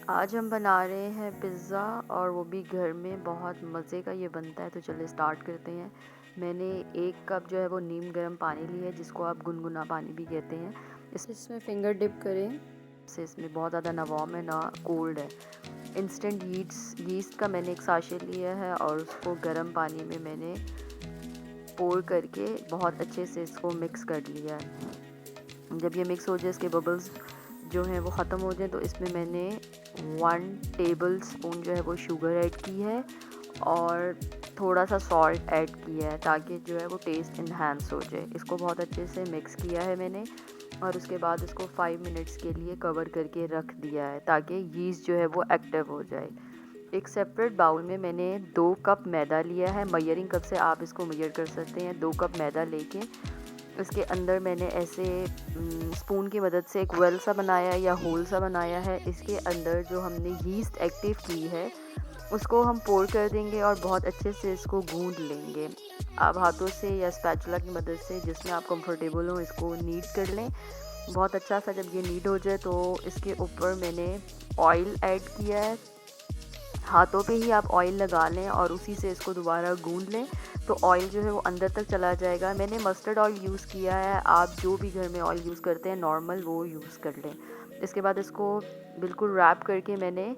आज हम बना रहे हैं पिज़्ज़ा और वो भी घर में। बहुत मज़े का ये बनता है, तो चलिए स्टार्ट करते हैं। मैंने 1 कप जो है वो नीम गर्म पानी लिया है, जिसको आप गुनगुना पानी भी कहते हैं। इसमें फिंगर डिप करें से इसमें बहुत ज़्यादा ना वार्म है ना कोल्ड है। इंस्टेंट यीस्ट का मैंने एक साशे लिया है और उसको गर्म पानी में मैंने पोर करके बहुत अच्छे से इसको मिक्स कर लिया है। जब ये मिक्स हो जाए, इसके बबल्स जो हैं वो ख़त्म हो जाए, तो इसमें मैंने 1 टेबल स्पून जो है वो शुगर ऐड की है और थोड़ा सा सॉल्ट ऐड किया है, ताकि जो है वो टेस्ट इन्हांस हो जाए। इसको बहुत अच्छे से मिक्स किया है मैंने और उसके बाद इसको 5 मिनट्स के लिए कवर करके रख दिया है, ताकि यीस्ट जो है वो एक्टिव हो जाए। एक सेपरेट बाउल में मैंने 2 कप मैदा लिया है। मेजरिंग कप से आप इसको मेजर कर सकते हैं। 2 कप मैदा लेके इसके अंदर मैंने ऐसे स्पून की मदद से एक वेल सा बनाया है या होल सा बनाया है। इसके अंदर जो हमने यीस्ट एक्टिव की है उसको हम पोर कर देंगे और बहुत अच्छे से इसको गूंद लेंगे। आप हाथों से या स्पैचुला की मदद से, जिसमें आप कंफर्टेबल हो, इसको नीड कर लें। बहुत अच्छा सा जब ये नीड हो जाए तो इसके ऊपर मैंने ऑयल ऐड किया है। हाथों पे ही आप ऑयल लगा लें और उसी से इसको दोबारा गूंद लें, तो ऑयल जो है वो अंदर तक चला जाएगा। मैंने मस्टर्ड ऑयल यूज़ किया है, आप जो भी घर में ऑयल यूज़ करते हैं नॉर्मल, वो यूज़ कर लें। इसके बाद इसको बिल्कुल रैप करके मैंने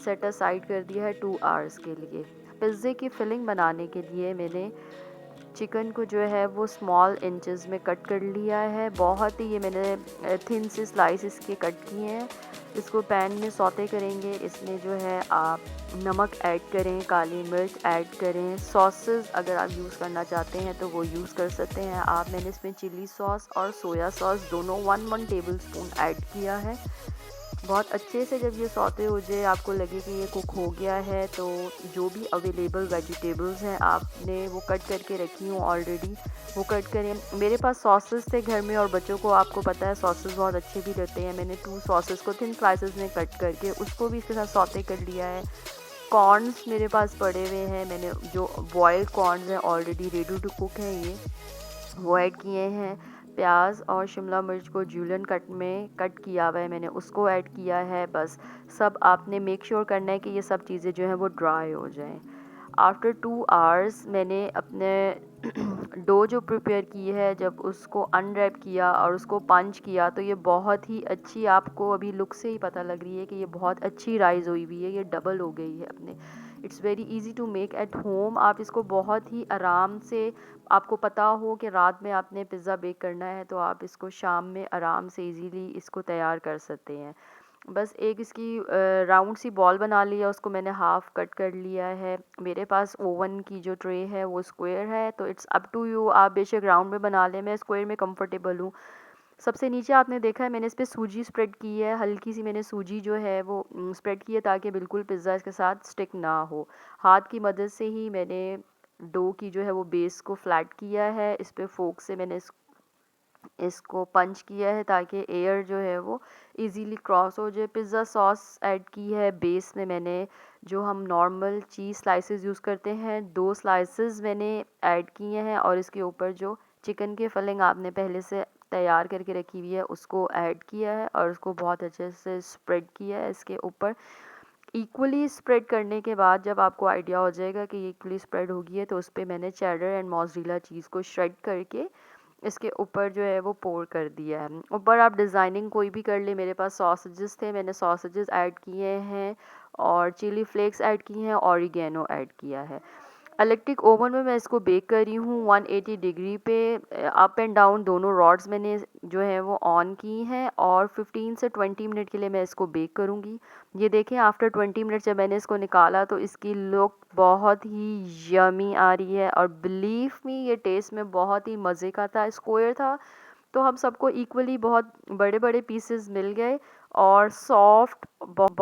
सेट असाइड कर दिया है 2 आवर्स के लिए। पिज़्ज़े की फिलिंग बनाने के लिए मैंने चिकन को जो है वो स्मॉल इंचेस में कट कर लिया है। बहुत ही ये मैंने थिन से स्लाइस इसके कट किए हैं। इसको पैन में सौते करेंगे। इसमें जो है आप नमक ऐड करें, काली मिर्च ऐड करें, सॉसेस अगर आप यूज़ करना चाहते हैं तो वो यूज़ कर सकते हैं आप। मैंने इसमें चिली सॉस और सोया सॉस दोनों 1-1 टेबल स्पून ऐड किया है। बहुत अच्छे से जब ये सौते हो जाए, आपको लगे कि ये कुक हो गया है, तो जो भी अवेलेबल वेजिटेबल्स हैं आपने वो कट करके रखी हूँ ऑलरेडी, वो कट करें। मेरे पास सॉसेस थे घर में और बच्चों को आपको पता है सॉसेस बहुत अच्छे भी रहते हैं। मैंने 2 सॉसेस को थिन स्लाइसेस में कट करके उसको भी इसके साथ सौते कर लिया है। कॉर्न्स मेरे पास पड़े हुए हैं, मैंने जो बॉयल्ड कॉर्न्स हैं ऑलरेडी रेडी टू कुक हैं ये, वो ऐड किए हैं। प्याज और शिमला मिर्च को जूलियन कट में कट किया हुआ है मैंने, उसको ऐड किया है। बस सब आपने मेक श्योर करना है कि ये सब चीज़ें जो हैं वो ड्राई हो जाएं। आफ्टर 2 आवर्स मैंने अपने डो जो प्रिपेयर की है, जब उसको अनरैप किया और उसको पंच किया, तो ये बहुत ही अच्छी, आपको अभी लुक से ही पता लग रही है कि ये बहुत अच्छी राइज़ हुई हुई है, ये डबल हो गई है अपने। It's very easy to make at home. आप इसको बहुत ही आराम से, आपको पता हो कि रात में आपने पिज़्ज़ा बेक करना है, तो आप इसको शाम में आराम से इजीली इसको तैयार कर सकते हैं। बस एक इसकी राउंड सी बॉल बना लिया, उसको मैंने हाफ़ कट कर लिया है। मेरे पास ओवन की जो ट्रे है वो स्क्वायर है, तो इट्स अप टू यू, आप बेशक राउंड में बना लें। मैं स्क्वायर में कंफर्टेबल हूँ। सबसे नीचे आपने देखा है मैंने इस पे सूजी स्प्रेड की है, हल्की सी मैंने सूजी जो है वो स्प्रेड की है, ताकि बिल्कुल पिज़्ज़ा इसके साथ स्टिक ना हो। हाथ की मदद से ही मैंने डो की जो है वो बेस को फ्लैट किया है। इस पे फोक से मैंने इसको पंच किया है, ताकि एयर जो है वो इजीली क्रॉस हो जाए। पिज़्ज़ा सॉस ऐड की है बेस में मैंने, जो हम नॉर्मल चीज़ स्लाइसेस यूज़ करते हैं, 2 स्लाइसेस मैंने ऐड किए हैं और इसके ऊपर जो चिकन की फिलिंग आपने पहले से तैयार करके रखी हुई है उसको ऐड किया है और उसको बहुत अच्छे से स्प्रेड किया है इसके ऊपर। इक्वली स्प्रेड करने के बाद जब आपको आइडिया हो जाएगा कि ये इक्वली स्प्रेड हो गई है, तो उस पे मैंने चेडर एंड मोज़रेला चीज़ को श्रेड करके इसके ऊपर जो है वो पोर कर दिया है। ऊपर आप डिज़ाइनिंग कोई भी कर ले। मेरे पास सॉसेजेस थे, मैंने सॉसेजेस ऐड किए हैं और चिली फ्लेक्स ऐड किए हैं, ऑरिगेनो ऐड किया है। इलेक्ट्रिक ओवन में मैं इसको बेक कर रही हूँ 180 डिग्री पे। अप एंड डाउन दोनों रॉड्स मैंने जो है वो ऑन की हैं और 15 से 20 मिनट के लिए मैं इसको बेक करूँगी। ये देखें, आफ्टर 20 मिनट जब मैंने इसको निकाला तो इसकी लुक बहुत ही यमी आ रही है और बिलीव मी ये टेस्ट में बहुत ही मज़े का था। स्क्वायर था तो हम सबको इक्वली बहुत बड़े बड़े पीसेस मिल गए और सॉफ्ट, बहुत